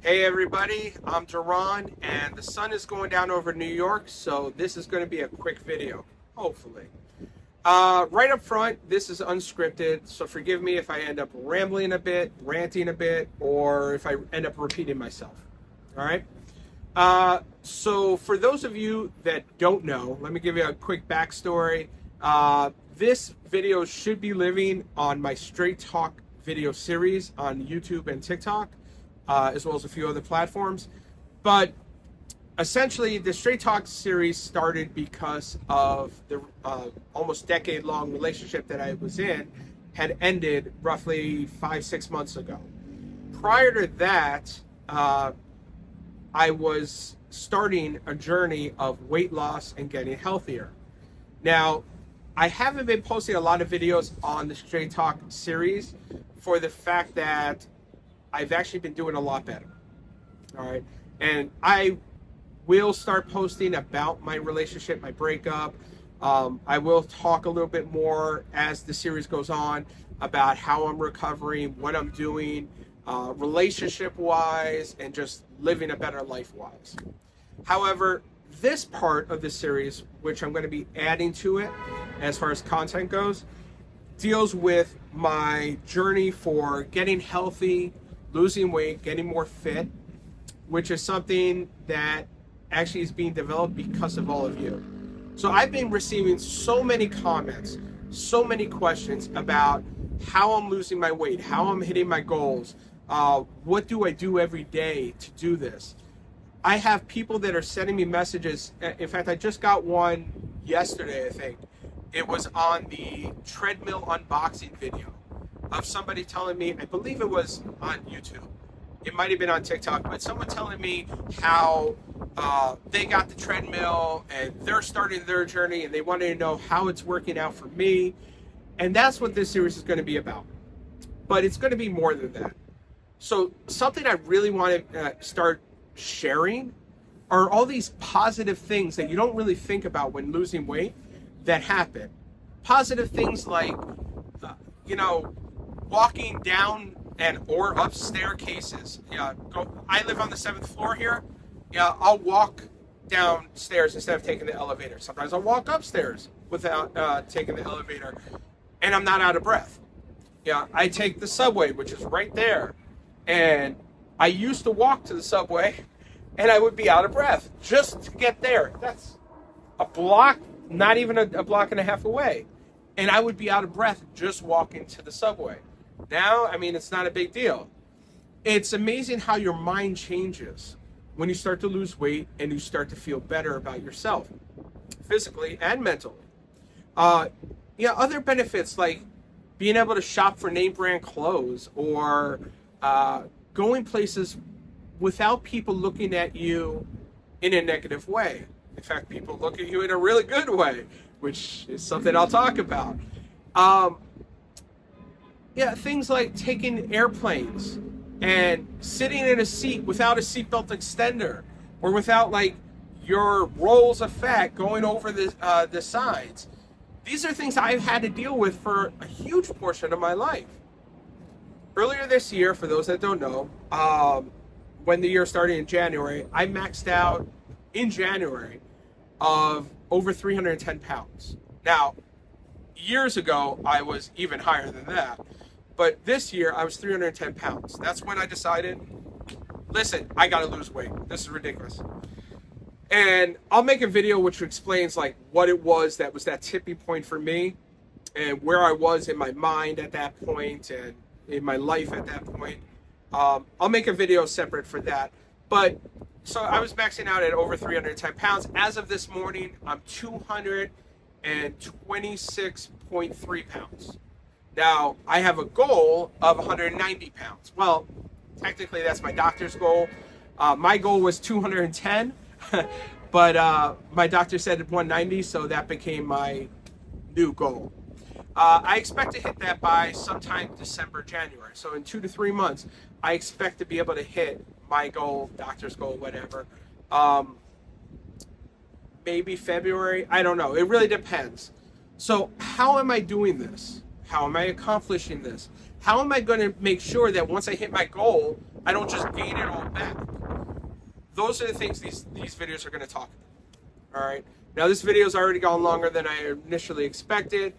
Hey everybody, I'm Duran, and the sun is going down over New York, so this is going to be a quick video, hopefully. Right up front, this is unscripted, so forgive me if I end up rambling a bit, ranting a bit, or if I end up repeating myself. All right? So for those of you that don't know, let me give you a quick backstory. This video should be living on my Straight Talk video series on YouTube and TikTok. As well as a few other platforms. But essentially, the Straight Talk series started because of the almost decade-long relationship that I was in had ended roughly 5-6 months ago. Prior to that, I was starting a journey of weight loss and getting healthier. Now, I haven't been posting a lot of videos on the Straight Talk series for the fact that I've actually been doing a lot better. All right. And I will start posting about my relationship, my breakup. I will talk a little bit more as the series goes on about how I'm recovering, what I'm doing, relationship-wise, and just living a better life-wise. However, this part of the series, which I'm going to be adding to it as far as content goes, deals with my journey for getting healthy, losing weight, getting more fit, which is something that actually is being developed because of all of you. So I've been receiving so many comments, so many questions about how I'm losing my weight, how I'm hitting my goals, what do I do every day to do this? I have people that are sending me messages. In fact, I just got one yesterday, I think. It was on the treadmill unboxing video of somebody telling me, I believe it was on YouTube, it might have been on TikTok, but someone telling me how they got the treadmill and they're starting their journey and they wanted to know how it's working out for me. And that's what this series is going to be about. But it's going to be more than that. So something I really want to start sharing are all these positive things that you don't really think about when losing weight that happen. Positive things like, walking down and or up staircases. I live on the 7th floor here. I'll walk downstairs instead of taking the elevator. Sometimes I'll walk upstairs without taking the elevator, and I'm not out of breath. I take the subway, which is right there, and I used to walk to the subway, and I would be out of breath just to get there. That's a block, not even a block and a half away, and I would be out of breath just walking to the subway. Now, it's not a big deal. It's amazing how your mind changes when you start to lose weight and you start to feel better about yourself, physically and mentally. Other benefits like being able to shop for name brand clothes or going places without people looking at you in a negative way. In fact, people look at you in a really good way, which is something I'll talk about. Things like taking airplanes and sitting in a seat without a seatbelt extender or without your rolls of fat going over the sides. These are things I've had to deal with for a huge portion of my life. Earlier this year, for those that don't know, when the year started in January, I maxed out in January of over 310 pounds. Now, years ago, I was even higher than that. But this year, I was 310 pounds. That's when I decided, listen, I got to lose weight. This is ridiculous. And I'll make a video which explains what it was that was that tipping point for me and where I was in my mind at that point and in my life at that point. I'll make a video separate for that. But so I was maxing out at over 310 pounds. As of this morning, I'm 226.3 pounds. Now, I have a goal of 190 pounds. Well, technically that's my doctor's goal. My goal was 210, but my doctor said 190, so that became my new goal. I expect to hit that by sometime December, January. So in 2 to 3 months, I expect to be able to hit my goal, doctor's goal, whatever. Maybe February, I don't know. It really depends. So how am I doing this? How am I accomplishing this? How am I going to make sure that once I hit my goal I don't just gain it all back. Those are the things these videos are going to talk about. All right. Now this video's already gone longer than I initially expected.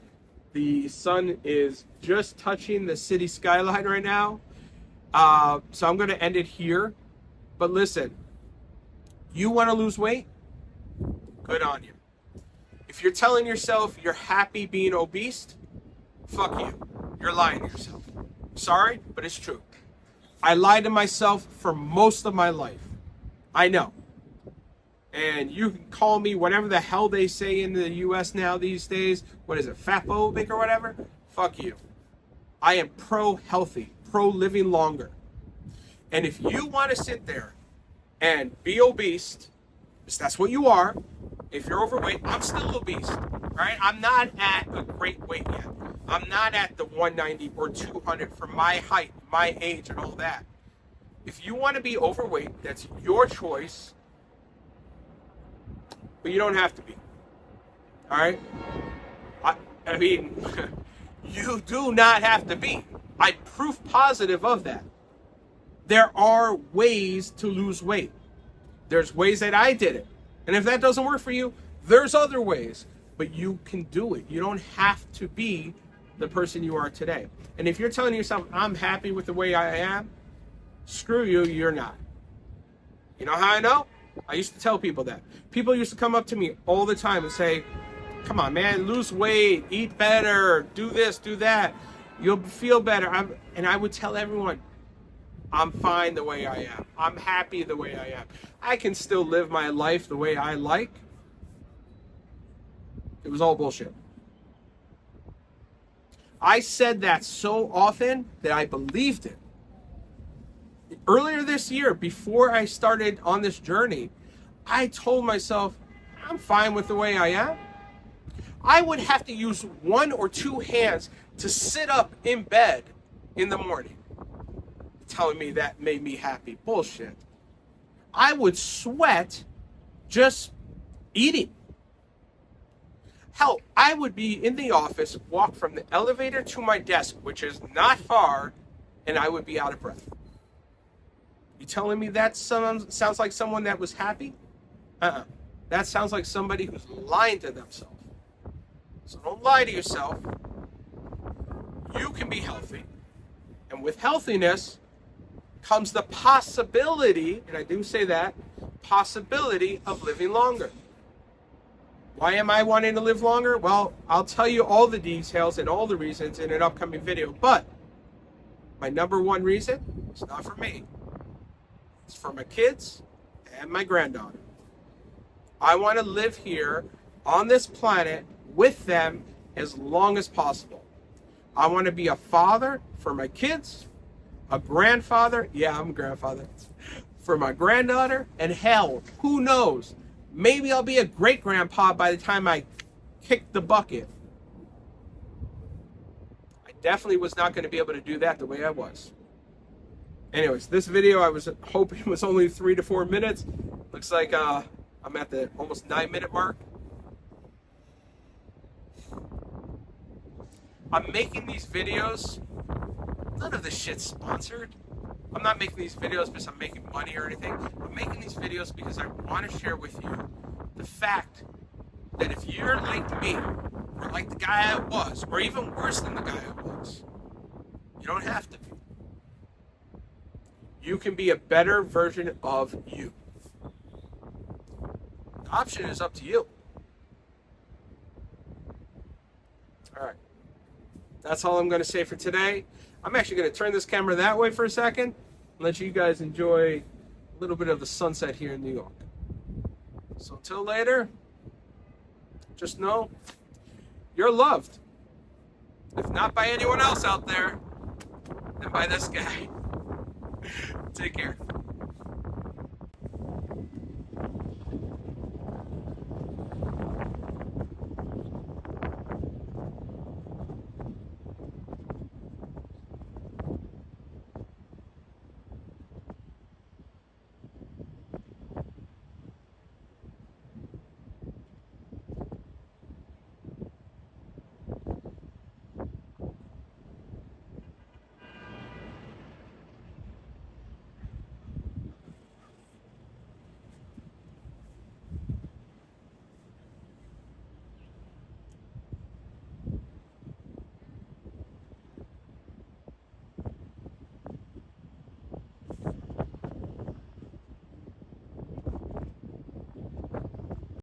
The sun is just touching the city skyline right now. So I'm going to end it here. But listen, you want to lose weight? Good on you. If you're telling yourself you're happy being obese, fuck you. You're lying to yourself. Sorry, but it's true. I lied to myself for most of my life. I know. And you can call me whatever the hell they say in the US now these days. What is it, fatphobic or whatever? Fuck you. I am pro-healthy, pro-living longer. And if you want to sit there and be obese, because that's what you are, if you're overweight, I'm still obese, right? I'm not at a great weight yet. I'm not at the 190 or 200 for my height, my age, and all that. If you want to be overweight, that's your choice, but you don't have to be, all right? I mean, you do not have to be. I'm proof positive of that. There are ways to lose weight. There's ways that I did it. And if that doesn't work for you, there's other ways. But you can do it. You don't have to be the person you are today. And if you're telling yourself, I'm happy with the way I am, screw you, you're not. You know how I know? I used to tell people that. People used to come up to me all the time and say, come on, man, lose weight, eat better, do this, do that. You'll feel better. And I would tell everyone, I'm fine the way I am. I'm happy the way I am. I can still live my life the way I like. It was all bullshit. I said that so often that I believed it. Earlier this year, before I started on this journey, I told myself, I'm fine with the way I am. I would have to use one or two hands to sit up in bed in the morning. Telling me that made me happy. Bullshit. I would sweat just eating. Hell, I would be in the office, walk from the elevator to my desk, which is not far, and I would be out of breath. You telling me that sounds like someone that was happy? That sounds like somebody who's lying to themselves. So don't lie to yourself. You can be healthy. And with healthiness comes the possibility, and I do say that, possibility of living longer. Why am I wanting to live longer? Well, I'll tell you all the details and all the reasons in an upcoming video, but my number one reason is not for me. It's for my kids and my granddaughter. I want to live here on this planet with them as long as possible. I want to be a father for my kids, a grandfather, yeah, I'm a grandfather, for my granddaughter, and hell, who knows? Maybe I'll be a great-grandpa by the time I kick the bucket. I definitely was not going to be able to do that the way I was. Anyways, this video I was hoping was only 3 to 4 minutes. Looks like I'm at the almost 9-minute mark. I'm making these videos. None of this shit's sponsored. I'm not making these videos because I'm making money or anything. I'm making these videos because I want to share with you the fact that if you're like me, or like the guy I was, or even worse than the guy I was, you don't have to be. You can be a better version of you. The option is up to you. All right. That's all I'm going to say for today. I'm actually going to turn this camera that way for a second and let you guys enjoy a little bit of the sunset here in New York. So until later, just know you're loved. If not by anyone else out there, then by this guy. Take care.